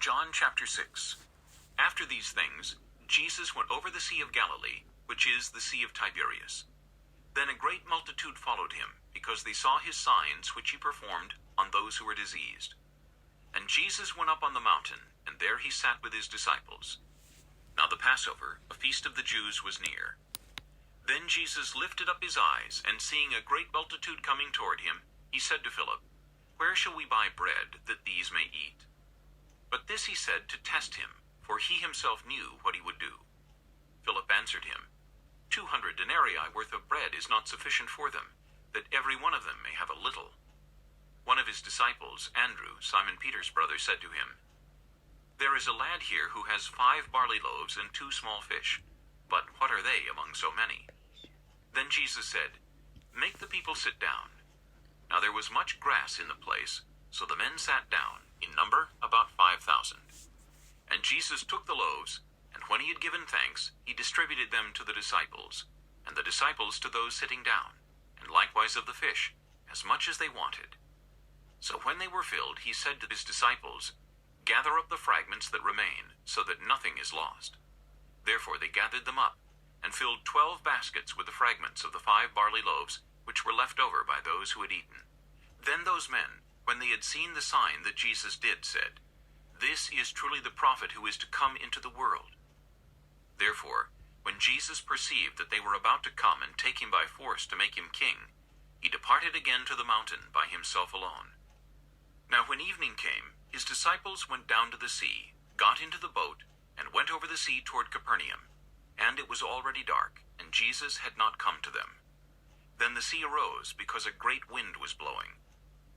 John chapter 6. After these things, Jesus went over the Sea of Galilee, which is the Sea of Tiberias. Then a great multitude followed him, because they saw his signs which he performed on those who were diseased. And Jesus went up on the mountain, and there he sat with his disciples. Now the Passover, a feast of the Jews, was near. Then Jesus lifted up his eyes, and seeing a great multitude coming toward him, he said to Philip, "Where shall we buy bread, that these may eat?" But this he said to test him, for he himself knew what he would do. Philip answered him, 200 denarii worth of bread is not sufficient for them, that every one of them may have a little. One of his disciples, Andrew, Simon Peter's brother, said to him, "There is a lad here who has 5 barley loaves and 2 small fish, but what are they among so many?" Then Jesus said, "Make the people sit down." Now there was much grass in the place, so the men sat down, in number about 5,000. And Jesus took the loaves, and when he had given thanks, he distributed them to the disciples, and the disciples to those sitting down, and likewise of the fish, as much as they wanted. So when they were filled, he said to his disciples, "Gather up the fragments that remain, so that nothing is lost." Therefore they gathered them up, and filled 12 baskets with the fragments of the 5 barley loaves, which were left over by those who had eaten. Then those men, when they had seen the sign that Jesus did, said, "This is truly the prophet who is to come into the world." Therefore, when Jesus perceived that they were about to come and take him by force to make him king, he departed again to the mountain by himself alone. Now when evening came, his disciples went down to the sea, got into the boat, and went over the sea toward Capernaum. And it was already dark, and Jesus had not come to them. Then the sea arose, because a great wind was blowing.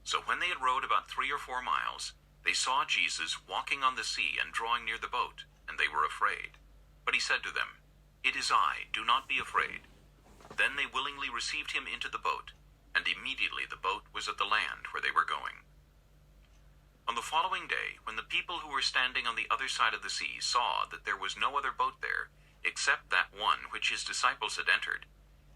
So when they had rowed about 3 or 4 miles, they saw Jesus walking on the sea and drawing near the boat, and they were afraid. But he said to them, "It is I, do not be afraid." Then they willingly received him into the boat, and immediately the boat was at the land where they were going. On the following day, when the people who were standing on the other side of the sea saw that there was no other boat there, except that one which his disciples had entered,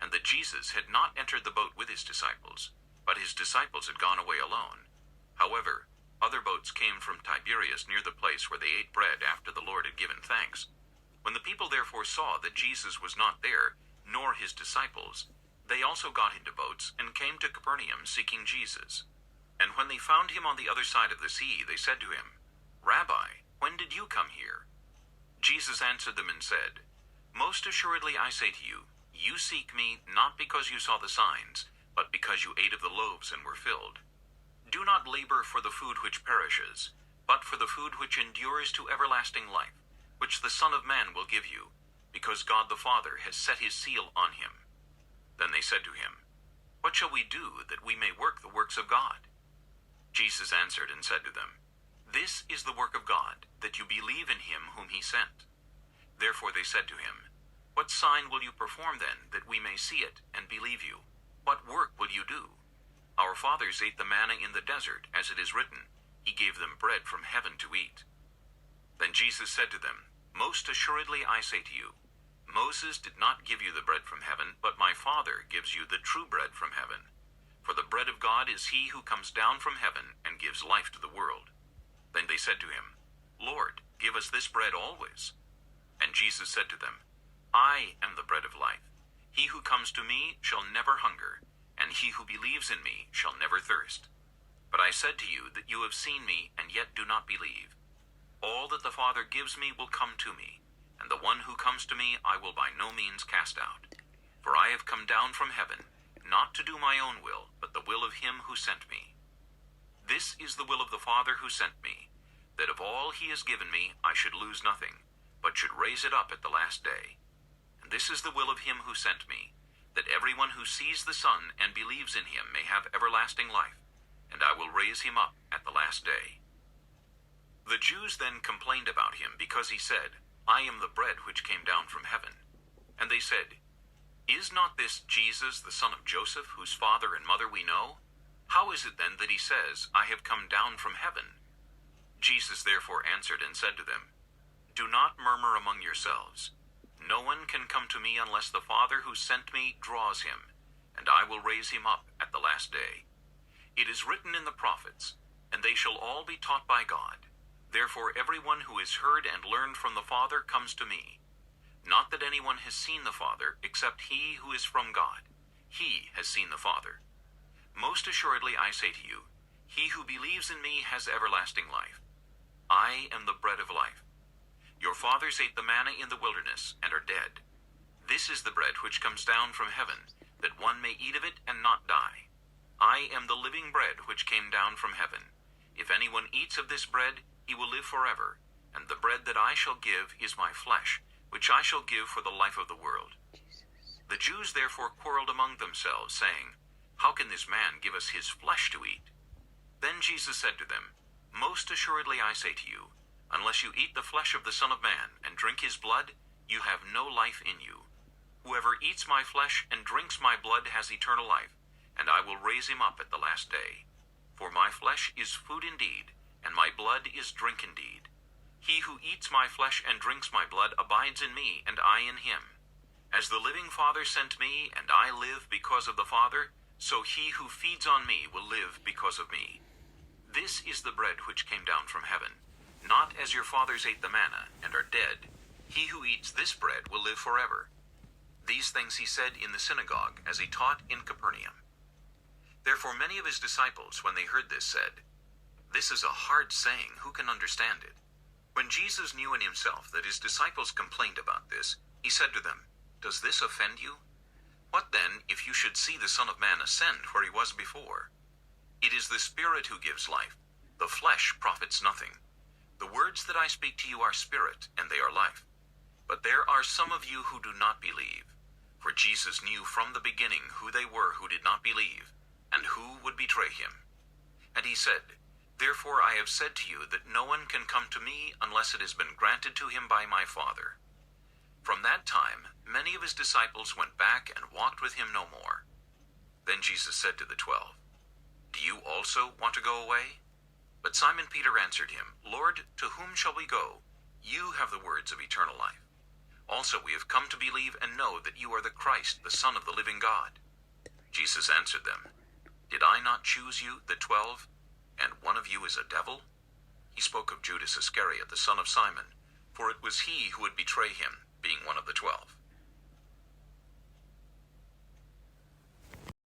and that Jesus had not entered the boat with his disciples, but his disciples had gone away alone. However, other boats came from Tiberias near the place where they ate bread after the Lord had given thanks. When the people therefore saw that Jesus was not there, nor his disciples, they also got into boats and came to Capernaum seeking Jesus. And when they found him on the other side of the sea, they said to him, "Rabbi, when did you come here?" Jesus answered them and said, "Most assuredly I say to you, you seek me not because you saw the signs, but because you ate of the loaves and were filled. Do not labor for the food which perishes, but for the food which endures to everlasting life, which the Son of Man will give you, because God the Father has set his seal on him." Then they said to him, "What shall we do that we may work the works of God?" Jesus answered and said to them, "This is the work of God, that you believe in him whom he sent." Therefore they said to him, "What sign will you perform then, that we may see it and believe you? What work will you do? Our fathers ate the manna in the desert, as it is written, he gave them bread from heaven to eat." Then Jesus said to them, "Most assuredly I say to you, Moses did not give you the bread from heaven, but my Father gives you the true bread from heaven. For the bread of God is he who comes down from heaven and gives life to the world." Then they said to him, "Lord, give us this bread always." And Jesus said to them, "I am the bread of life. He who comes to me shall never hunger, and he who believes in me shall never thirst. But I said to you that you have seen me and yet do not believe. All that the Father gives me will come to me, and the one who comes to me I will by no means cast out. For I have come down from heaven, not to do my own will, but the will of him who sent me. This is the will of the Father who sent me, that of all he has given me I should lose nothing, but should raise it up at the last day. And this is the will of him who sent me, that everyone who sees the Son and believes in him may have everlasting life, and I will raise him up at the last day." The Jews then complained about him, because he said, "I am the bread which came down from heaven." And they said, "Is not this Jesus, the son of Joseph, whose father and mother we know? How is it then that he says, 'I have come down from heaven'?" Jesus therefore answered and said to them, "Do not murmur among yourselves. No one can come to me unless the Father who sent me draws him, and I will raise him up at the last day. It is written in the prophets, and they shall all be taught by God. Therefore everyone who has heard and learned from the Father comes to me. Not that anyone has seen the Father, except he who is from God. He has seen the Father. Most assuredly I say to you, he who believes in me has everlasting life. I am the bread of life. Your fathers ate the manna in the wilderness and are dead. This is the bread which comes down from heaven, that one may eat of it and not die. I am the living bread which came down from heaven. If anyone eats of this bread, he will live forever, and the bread that I shall give is my flesh, which I shall give for the life of the world. The Jews therefore quarreled among themselves, saying, How can this man give us his flesh to eat? Then Jesus said to them, Most assuredly I say to you, unless you eat the flesh of the Son of Man and drink his blood, you have no life in you. Whoever eats my flesh and drinks my blood has eternal life, and I will raise him up at the last day. For my flesh is food indeed, and my blood is drink indeed. He who eats my flesh and drinks my blood abides in me, and I in him. As the living Father sent me, and I live because of the Father, so he who feeds on me will live because of me. This is the bread which came down from heaven, not as your fathers ate the manna, and are dead. He who eats this bread will live forever. These things he said in the synagogue, as he taught in Capernaum. Therefore many of his disciples, when they heard this, said, This is a hard saying, who can understand it? When Jesus knew in himself that his disciples complained about this, he said to them, Does this offend you? What then, if you should see the Son of Man ascend where he was before? It is the Spirit who gives life. The flesh profits nothing. The words that I speak to you are spirit, and they are life. But there are some of you who do not believe. For Jesus knew from the beginning who they were who did not believe, and who would betray him. And he said, Therefore I have said to you that no one can come to me unless it has been granted to him by my Father. From that time, many of his disciples went back and walked with him no more. Then Jesus said to the 12, Do you also want to go away? But Simon Peter answered him, Lord, to whom shall we go? You have the words of eternal life. Also we have come to believe and know that you are the Christ, the Son of the living God. Jesus answered them, Did I not choose you, the 12, and one of you is a devil? He spoke of Judas Iscariot, the son of Simon, for it was he who would betray him, being one of the 12.